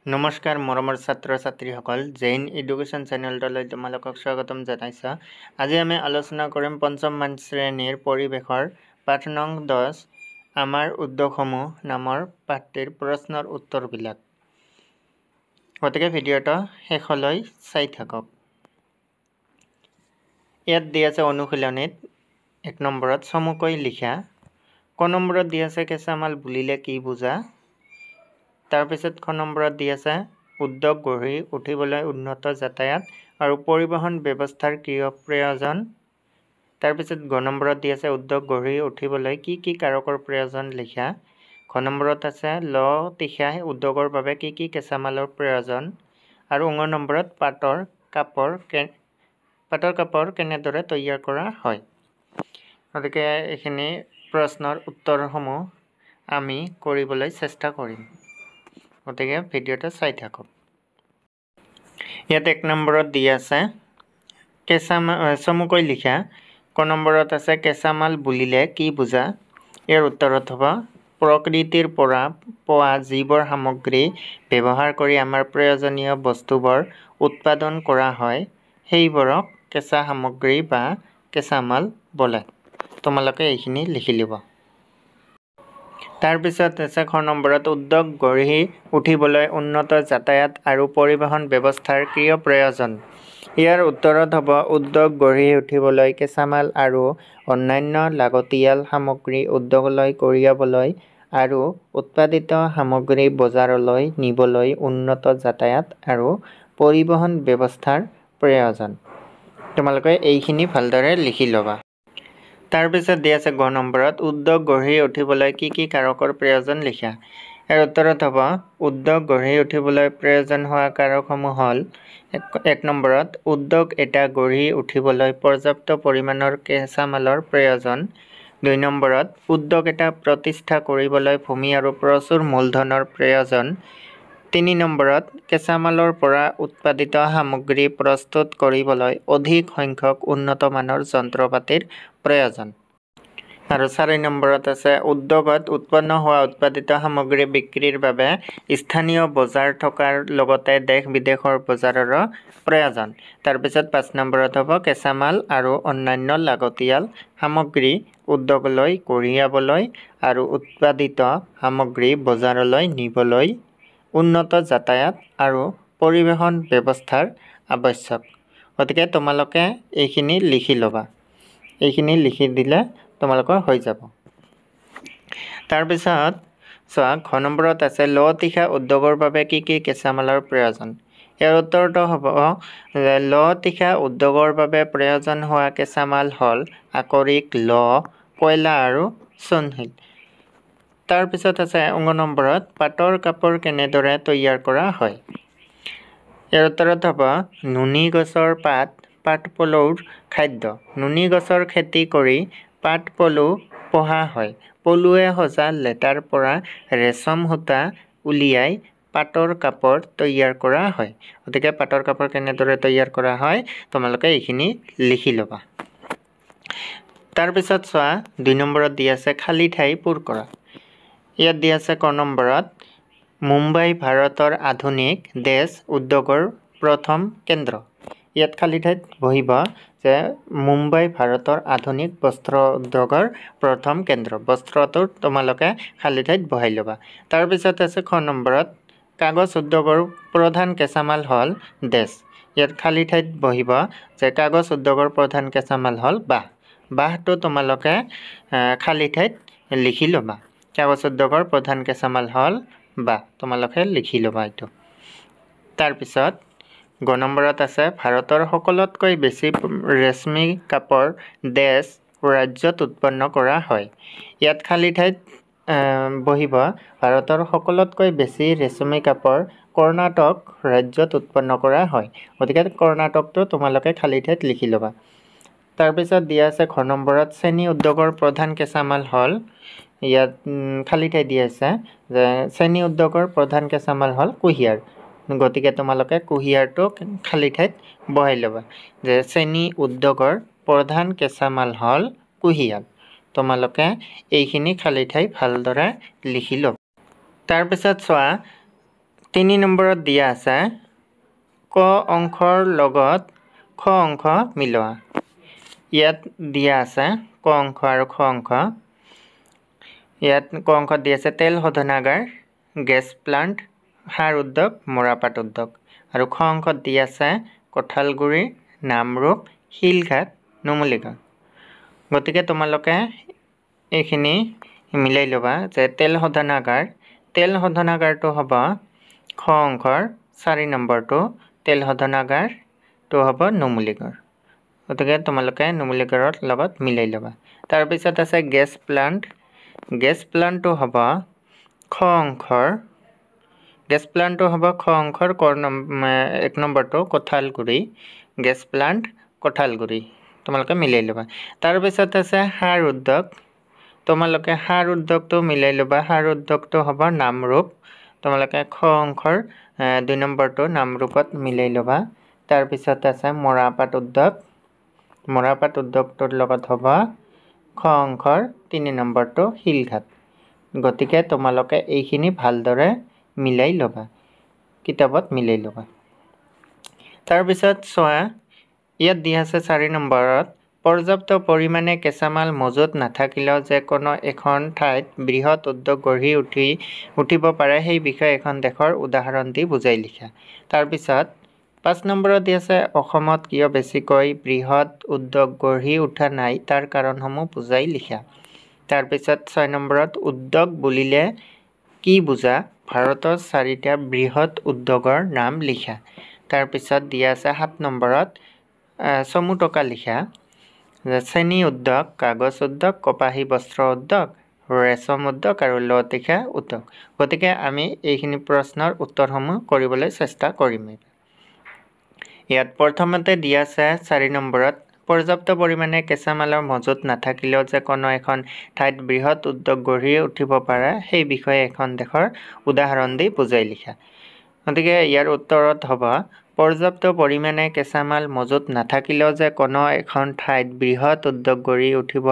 নমস্কাৰ মৰমৰ ছাত্ৰ ছাত্ৰীসকল জৈন এডুকেশ্যন চেনেললৈ তোমালোকক স্বাগতম জনাইছোঁ। আজি আমি আলোচনা কৰিম পঞ্চম মান শ্ৰেণীৰ পৰিৱেশৰ পাঠ নং 10 আমাৰ উদ্যোগসমূহ নামৰ পাঠটিৰ প্ৰশ্নৰ উত্তৰবিলাক। গতিকে ভিডিঅ'টো শেষলৈ চাই থাকক। ইয়াত দি আছে অনুশীলনীত 1 নম্বৰত চমুকৈ লিখা, ক নম্বৰত দি আছে কেঁচা মাল বুলিলে কি বুজা। তাৰপিছত খ নম্বৰত দি আছে উদ্যোগ গঢ়ি উঠিবলৈ উন্নত যাতায়াত আৰু পৰিবহণ ব্যৱস্থাৰ কিয় প্ৰয়োজন। তাৰপিছত গ নম্বৰত দি আছে উদ্যোগ গঢ়ি উঠিবলৈ কি কি কাৰকৰ প্ৰয়োজন লিখা। খ নম্বৰত আছে ল তীখা উদ্যোগৰ বাবে কি কি কেঁচা মালৰ প্ৰয়োজন। আৰু ঙ নম্বৰত পাটৰ কাপৰ কেনেদৰে তৈয়াৰ কৰা হয়। গতিকে এইখিনি প্ৰশ্নৰ উত্তৰসমূহ আমি কৰিবলৈ চেষ্টা কৰিম। গতিকে ভিডিঅ'টো চাই থাকক। ইয়াত 1 নম্বৰত দি আছে চমুকৈ লিখা, ক নম্বৰত আছে কেঁচা মাল বুলিলে কি বুজা। ইয়াৰ উত্তৰত হ'ব প্ৰকৃতিৰ পৰা পোৱা যিবোৰ সামগ্ৰী ব্যৱহাৰ কৰি আমাৰ প্ৰয়োজনীয় বস্তুবোৰ উৎপাদন কৰা হয় সেইবোৰক কেঁচা সামগ্ৰী বা কেঁচা মাল বোলে। তোমালোকে এইখিনি লিখি ল'ব। তাৰপিছত আছে খ নম্বৰত উদ্যোগ গঢ়ি উঠিবলৈ উন্নত যাতায়াত আৰু পৰিবহণ ব্যৱস্থাৰ কিয় প্ৰয়োজন। ইয়াৰ উত্তৰত হ'ব উদ্যোগ গঢ়ি উঠিবলৈ কেঁচা মাল আৰু অন্যান্য লাগতিয়াল সামগ্ৰী উদ্যোগলৈ কঢ়িয়াবলৈ আৰু উৎপাদিত সামগ্ৰী বজাৰলৈ নিবলৈ উন্নত যাতায়াত আৰু পৰিবহণ ব্যৱস্থাৰ প্ৰয়োজন। তোমালোকে এইখিনি ভালদৰে লিখি ল'বা। তাৰপিছত দি আছে গ নম্বৰত উদ্যোগ গঢ়ি উঠিবলৈ কি কি কাৰকৰ প্ৰয়োজন লিখা। ইয়াৰ উত্তৰত হ'ব উদ্যোগ গঢ়ি উঠিবলৈ প্ৰয়োজন হোৱা কাৰকসমূহ হ'ল 1 নম্বৰত উদ্যোগ এটা গঢ়ি উঠিবলৈ পৰ্যাপ্ত পৰিমাণৰ কেঁচা মালৰ প্ৰয়োজন। 2 নম্বৰত উদ্যোগ এটা প্ৰতিষ্ঠা কৰিবলৈ ভূমি আৰু প্ৰচুৰ মূলধনৰ প্ৰয়োজন। 3 নম্বৰত কেঁচা মালৰ পৰা উৎপাদিত সামগ্ৰী প্ৰস্তুত কৰিবলৈ অধিক সংখ্যক উন্নত মানৰ যন্ত্ৰপাতিৰ প্ৰয়োজন। আৰু 4 নম্বৰত আছে উদ্যোগত উৎপন্ন হোৱা উৎপাদিত সামগ্ৰী বিক্ৰীৰ বাবে স্থানীয় বজাৰ থকাৰ লগতে দেশ বিদেশৰ বজাৰৰো প্ৰয়োজন। তাৰপিছত 5 নম্বৰত হ'ব কেঁচা মাল আৰু অন্যান্য লাগতিয়াল সামগ্ৰী উদ্যোগলৈ কঢ়িয়াবলৈ আৰু উৎপাদিত সামগ্ৰী বজাৰলৈ নিবলৈ উন্নত যাতায়াত আৰু পৰিবহণ ব্যৱস্থাৰ আৱশ্যক। গতিকে তোমালোকে এইখিনি লিখি ল'বা। এইখিনি লিখি দিলে তোমালোকৰ হৈ যাব। তাৰপিছত চোৱা ঘ নম্বৰত আছে ল তীখা উদ্যোগৰ বাবে কি কি কেঁচা মালৰ প্ৰয়োজন। ইয়াৰ উত্তৰটো হ'ব ল তীখা উদ্যোগৰ বাবে প্ৰয়োজন হোৱা কেঁচা মাল হ'ল আকৰিক, ল, কয়লা আৰু চূণশিল। তাৰপিছত আছে ঙ নম্বৰত পাটৰ কাপোৰ কেনেদৰে তৈয়াৰ কৰা হয়। ইয়াৰ উত্তৰত হ'ব নুনী গছৰ পাত পাটপলুৰ খাদ্য। নুনী গছৰ খেতি কৰি পাটপলু পোহা হয়। পলুৱে সজা লেটাৰ পৰা ৰেচম সূতা উলিয়াই পাটৰ কাপোৰ তৈয়াৰ কৰা হয়। গতিকে পাটৰ কাপোৰ কেনেদৰে তৈয়াৰ কৰা হয় তোমালোকে এইখিনি লিখি ল'বা। তাৰপিছত চোৱা 2 নম্বৰত দি আছে খালী ঠাই পূৰ কৰা। ইয়াত দি আছে ক নম্বৰত মুম্বাই ভাৰতৰ আধুনিক দেশ উদ্যোগৰ প্ৰথম কেন্দ্ৰ। ইয়াত খালী ঠাইত বহিব যে মুম্বাই ভাৰতৰ আধুনিক বস্ত্ৰ উদ্যোগৰ প্ৰথম কেন্দ্ৰ। বস্ত্ৰটো তোমালোকে খালী ঠাইত বহাই ল'বা। তাৰপিছত আছে খ নম্বৰত কাগজ উদ্যোগৰ প্ৰধান কেঁচা মাল হ'ল ডেছ। ইয়াত খালী ঠাইত বহিব যে কাগজ উদ্যোগৰ প্ৰধান কেঁচা মাল হ'ল বাঁহ। বাঁহটো তোমালোকে খালী ঠাইত লিখি ল'বা। কাগজ উদ্যোগৰ প্ৰধান কেঁচা মাল হ'ল বাঁহ। তোমালোকে লিখি ল'বা এইটো। তাৰপিছত গ নম্বৰত আছে ভাৰতৰ সকলোতকৈ বেছি ৰেচমী কাপোৰ ডেছ ৰাজ্যত উৎপন্ন কৰা হয়। ইয়াত খালী ঠাইত বহিব ভাৰতৰ সকলোতকৈ বেছি ৰেচমী কাপোৰ কৰ্ণাটক ৰাজ্যত উৎপন্ন কৰা হয়। গতিকে কৰ্ণাটকটো তোমালোকে খালী ঠাইত লিখি ল'বা। তাৰপিছত দিয়া আছে ঘ নম্বৰত চেনী উদ্যোগৰ প্ৰধান কেঁচা মাল হ'ল ইয়াত খালী ঠাই দিয়া আছে যে চেনী উদ্যোগৰ প্ৰধান কেঁচা মাল হ'ল কুঁহিয়াৰ। গতিকে তোমালোকে কুঁহিয়াৰটো খালী ঠাইত বহাই ল'বা যে চেনী উদ্যোগৰ প্ৰধান কেঁচা মাল হ'ল কুঁহিয়াৰ। তোমালোকে এইখিনি খালী ঠাই ভালদৰে লিখি ল'বা। তাৰপিছত চোৱা তিনি নম্বৰত দিয়া আছে ক অংশৰ লগত খ অংশ মিলোৱা। ইয়াত দিয়া আছে ক অংশ আৰু খ অংশ। ইয়াত ক অংশত দিয়া আছে তেল শোধনাগাৰ, গেছ প্লাণ্ট, সাৰ উদ্যোগ, মৰাপাট উদ্যোগ। আৰু খ অংশত দিয়া আছে কঁঠালগুৰি, নামৰূপ, শিলঘাট, নুমলীগড়। গতিকে তোমালোকে এইখিনি মিলাই ল'বা যে তেল শোধনাগাৰটো হ'ব খ অংশৰ 4 নম্বৰটো, তেল শোধনাগাৰটো হ'ব নুমলীগড়। গতিকে তোমালোকে নুমলীগড়ৰ লগত মিলাই ল'বা। তাৰপিছত আছে গেছ প্লাণ্টটো হ'ব খ অংশৰ 1 নম্বৰটো কঁঠালগুৰি, গেছ প্লাণ্ট কঁঠালগুৰি। তোমালোকে মিলাই ল'বা। তাৰপিছত আছে সাৰ উদ্যোগ। তোমালোকে সাৰ উদ্যোগটো মিলাই ল'বা। সাৰ উদ্যোগটো হ'ব নামৰূপ। তোমালোকে খ অংশৰ 2 নম্বৰটো নামৰূপত মিলাই ল'বা। তাৰপিছত আছে মৰাপাট উদ্যোগটোৰ লগত হ'ব খ অংশৰ 3 নম্বৰটো শিলঘাট। গতিকে তোমালোকে এইখিনি ভালদৰে মিলাই ল'বা, কিতাপত মিলাই ল'বা। তাৰপিছত চোৱা, ইয়াত দিয়া আছে 4 নম্বৰত পৰ্যাপ্ত পৰিমাণে কেঁচামাল মজুত নাথাকিলেও যে কোনো এখন ঠাইত বৃহৎ উদ্যোগ গঢ়ি উঠিব পাৰে সেই বিষয়ে এখন দেশৰ উদাহৰণ দি বুজাই লিখা। তাৰপিছত 5 নম্বৰত দিয়া আছে অসমত কিয় বেছিকৈ বৃহৎ উদ্যোগ গঢ়ি উঠা নাই তাৰ কাৰণসমূহ বুজাই লিখা। তাৰপিছত 6 নম্বৰত উদ্যোগ বুলিলে কি বুজা, ভাৰতৰ 4টা বৃহৎ উদ্যোগৰ নাম লিখা। তাৰপিছত দিয়া আছে 7 নম্বৰত চমু টকা লিখা, চেনী উদ্যোগ, কাগজ উদ্যোগ, কপাহী বস্ত্ৰ উদ্যোগ, ৰেচম উদ্যোগ আৰু লটিকা উদ্যোগ। গতিকে আমি এইখিনি প্ৰশ্নৰ উত্তৰসমূহ কৰিবলৈ চেষ্টা কৰিম। ইয়াত প্ৰথমতে দিয়া আছে 4 নম্বৰত পৰ্যাপ্ত পৰিমাণে কেঁচামালৰ মজুত নাথাকিলেও যে কোনো এখন ঠাইত বৃহৎ উদ্যোগ গঢ়ি উঠিব পাৰে সেই বিষয়ে এখন দেশৰ উদাহৰণ দি বুজাই লিখা। গতিকে ইয়াৰ উত্তৰত হ'ব পৰ্যাপ্ত পৰিমাণে কেঁচামাল মজুত নাথাকিলেও যে কোনো এখন ঠাইত বৃহৎ উদ্যোগ গঢ়ি উঠিব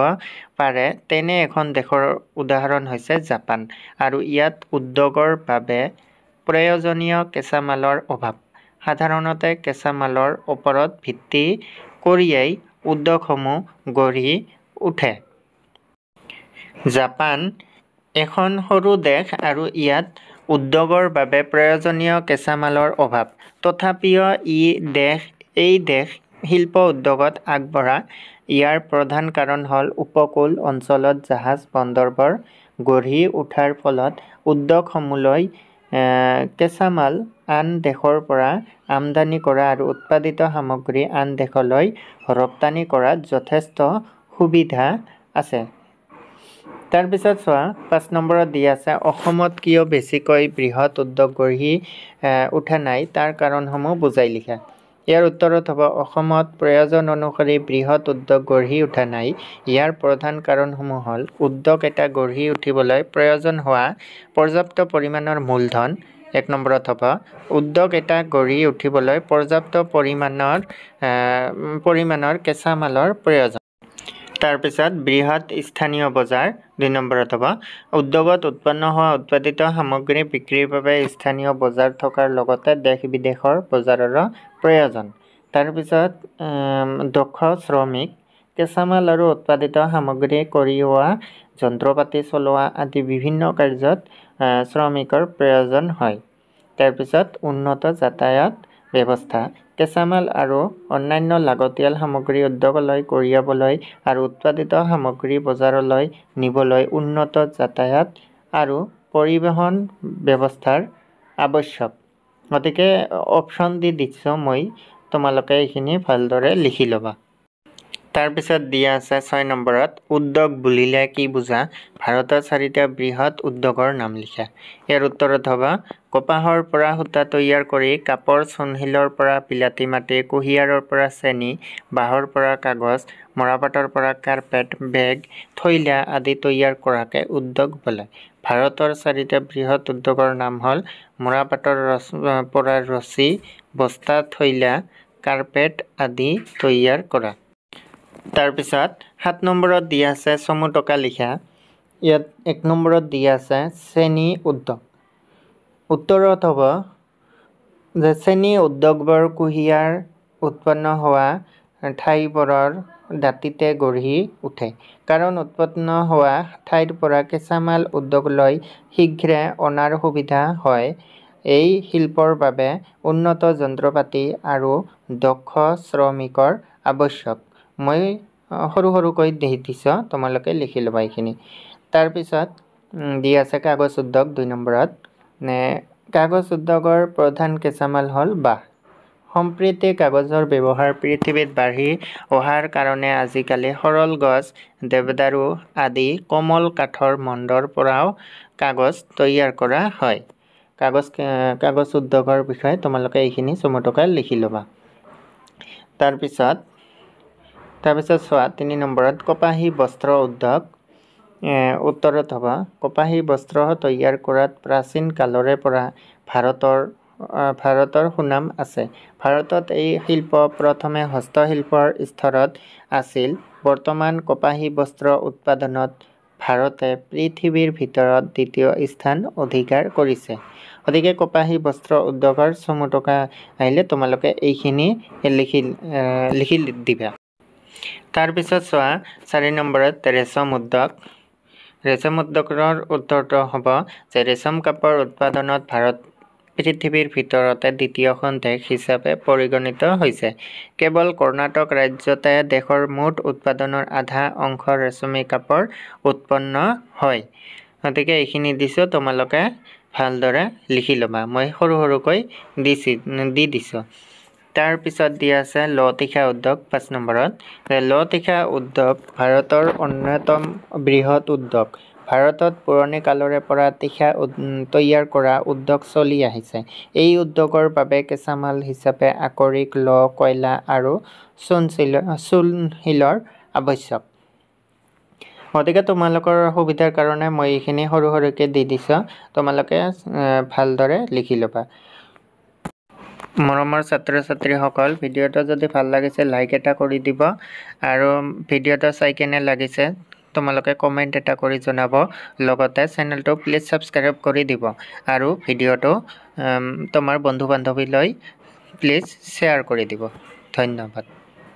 পাৰে তেনে এখন দেশৰ উদাহৰণ হৈছে জাপান। আৰু ইয়াত উদ্যোগৰ বাবে প্ৰয়োজনীয় কেঁচামালৰ অভাৱ। সাধাৰণতে কেঁচামালৰ ওপৰত ভিত্তি কৰিয়েই উদ্যোগসমূহ গঢ়ি উঠে। জাপান এখন সৰু দেশ আৰু ইয়াত উদ্যোগৰ বাবে প্ৰয়োজনীয় কেঁচামালৰ অভাৱ। তথাপিও এই দেশ শিল্প উদ্যোগত আগবঢ়া। ইয়াৰ প্ৰধান কাৰণ হ'ল উপকূল অঞ্চলত জাহাজ বন্দৰবোৰ গঢ়ি উঠাৰ ফলত উদ্যোগসমূহলৈ কেঁচামাল আন দেশৰ পৰা আমদানি কৰা আৰু উৎপাদিত সামগ্ৰী আন দেশলৈ ৰপ্তানি কৰাত যথেষ্ট সুবিধা আছে। তাৰপিছত চোৱা, 5 নম্বৰত দিয়া আছে অসমত কিয় বেছিকৈ বৃহৎ উদ্যোগ গঢ়ি উঠা নাই তাৰ কাৰণসমূহ বুজাই লিখা। ইয়াৰ উত্তৰত হ'ব অসমত প্ৰয়োজন অনুসৰি বৃহৎ উদ্যোগ গঢ়ি উঠা নাই। ইয়াৰ প্ৰধান কাৰণসমূহ হ'ল উদ্যোগ এটা গঢ়ি উঠিবলৈ প্ৰয়োজন হোৱা পৰ্যাপ্ত পৰিমাণৰ মূলধন। 1 নম্বৰত হ'ব উদ্যোগ এটা গঢ়ি উঠিবলৈ পৰ্যাপ্ত পৰিমাণৰ কেঁচামালৰ প্ৰয়োজন। তাৰপিছত বৃহৎ স্থানীয় বজাৰ। 2 নম্বৰত হ'ব উদ্যোগত উৎপন্ন হোৱা উৎপাদিত সামগ্ৰী বিক্ৰীৰ বাবে স্থানীয় বজাৰ থকাৰ লগতে দেশ বিদেশৰ বজাৰৰো প্ৰয়োজন। তাৰপিছত দক্ষ শ্ৰমিক, কেঁচামাল আৰু উৎপাদিত সামগ্ৰী কঢ়িওৱা, যন্ত্ৰপাতি চলোৱা আদি বিভিন্ন কাৰ্যত শ্ৰমিকৰ প্ৰয়োজন হয়। তাৰপিছত উন্নত যাতায়াত ব্যৱস্থা, কেঁচামাল আৰু অন্যান্য লাগতিয়াল সামগ্ৰী উদ্যোগলৈ কঢ়িয়াবলৈ আৰু উৎপাদিত সামগ্ৰী বজাৰলৈ নিবলৈ উন্নত যাতায়াত আৰু পৰিবহণ ব্যৱস্থাৰ আৱশ্যক। গতিকে অপশ্যন দিছোঁ মই, তোমালোকে এইখিনি ভালদৰে লিখি ল'বা। তাৰপিছত দিয়া আছে 6 নম্বৰত উদ্যোগ বুলিলে কি বুজা, ভাৰতৰ 4টা বৃহৎ উদ্যোগৰ নাম লিখা। ইয়াৰ উত্তৰত হ'ব কপাহৰ পৰা সূতা তৈয়াৰ কৰি, কাপৰ চূণশিলৰ পৰা বিলাতী মাটি, কুঁহিয়াৰৰ পৰা চেনী, বাঁহৰ পৰা কাগজ, মৰাপাটৰ পৰা কাৰ্পেট, বেগ, থৈলা আদি তৈয়াৰ কৰাকে উদ্যোগ বোলে। ভাৰতৰ 4টা বৃহৎ উদ্যোগৰ নাম হ'ল মৰাপাটৰ পৰা ৰছী, বস্তা, থৈলা, কাৰ্পেট আদি তৈয়াৰ কৰা। তাৰপিছত 7 নম্বৰত দিয়া আছে চমু টকা লিখা। ইয়াত 1 নম্বৰত দিয়া আছে চেনী উদ্যোগ। উত্তৰত হ'ব যে চেনী উদ্যোগবোৰ কুঁহিয়াৰ উৎপন্ন হোৱা ঠাইবোৰৰ দাঁতিতে গঢ়ি উঠে। কাৰণ উৎপন্ন হোৱা ঠাইৰ পৰা কেঁচামাল উদ্যোগলৈ শীঘ্ৰে অনাৰ সুবিধা হয়। এই শিল্পৰ বাবে উন্নত যন্ত্ৰপাতি আৰু দক্ষ শ্ৰমিকৰ আৱশ্যক। মই সৰুকৈ দি দিছোঁ, তোমালোকে লিখি ল'বা এইখিনি। তাৰপিছত দি আছে কাগজ উদ্যোগ 2 নম্বৰত। কাগজ উদ্যোগৰ প্ৰধান কেঁচামাল হ'ল বাঁহ। সম্প্ৰতি কাগজৰ ব্যৱহাৰ পৃথিৱীত বাঢ়ি অহাৰ কাৰণে আজিকালি সৰল গছ, দেৱদাৰু আদি কোমল কাঠৰ মণ্ডৰ পৰাও কাগজ তৈয়াৰ কৰা হয়। কাগজ উদ্যোগৰ বিষয়ে তোমালোকে এইখিনি চমুকৈ লিখি ল'বা। তাৰপিছত চোৱা 3 নম্বৰত কপাহী বস্ত্ৰ উদ্যোগ। উত্তৰত হ'ব কপাহী বস্ত্ৰ তৈয়াৰ কৰাত প্ৰাচীন কালৰে পৰা ভাৰতৰ সুনাম আছে। ভাৰতত এই শিল্প প্ৰথমে হস্তশিল্পৰ স্তৰত আছিল। বৰ্তমান কপাহী বস্ত্ৰ উৎপাদনত ভাৰতে পৃথিৱীৰ ভিতৰত 2য় স্থান অধিকাৰ কৰিছে। গতিকে কপাহী বস্ত্ৰ উদ্যোগৰ চমুকৈ আহিলে তোমালোকে এইখিনি লিখি দিবা। তাৰপিছত চোৱা 4 নম্বৰত ৰেচম উদ্যোগ। ৰেচম উদ্যোগৰ উত্তৰটো হ'ব যে ৰেচম কাপোৰ উৎপাদনত ভাৰত পৃথিৱীৰ ভিতৰতে 2য়খন দেশ হিচাপে পৰিগণিত হৈছে। কেৱল কৰ্ণাটক ৰাজ্যতে দেশৰ মুঠ উৎপাদনৰ আধা অংশ ৰেচমী কাপোৰ উৎপন্ন হয়। গতিকে এইখিনি দিছোঁ, তোমালোকে ভালদৰে লিখি ল'বা। মই সৰুকৈ দি দিছোঁ। তাৰপিছত দি আছে ল-তীখা উদ্যোগ 5 নম্বৰত। ল-তীখা উদ্যোগ ভাৰতৰ অন্যতম বৃহৎ উদ্যোগ। ভাৰতত পুৰণি কালৰে পৰা তীখা তৈয়াৰ কৰা উদ্যোগ চলি আহিছে। এই উদ্যোগৰ বাবে কেঁচামাল হিচাপে আকৰিক, ল, কয়লা আৰু চূণশিলৰ আৱশ্যক। গতিকে তোমালোকৰ সুবিধাৰ কাৰণে মই এইখিনি সৰুকৈ দি দিছোঁ, তোমালোকে ভালদৰে লিখি ল'বা। মৰমৰ ছাত্ৰ-ছাত্ৰীসকল, ভিডিঅ'টো যদি ভাল লাগিছে লাইক এটা কৰি দিব আৰু ভিডিঅ'টো চাই কেনে লাগিছে তোমালোকে কমেণ্ট এটা কৰি জনাব। লগতে চেনেলটো প্লিজ ছাবস্ক্ৰাইব কৰি দিব আৰু ভিডিঅ'টো তোমাৰ বন্ধু-বান্ধৱীলৈ প্লিজ শ্বেয়াৰ কৰি দিব। ধন্যবাদ।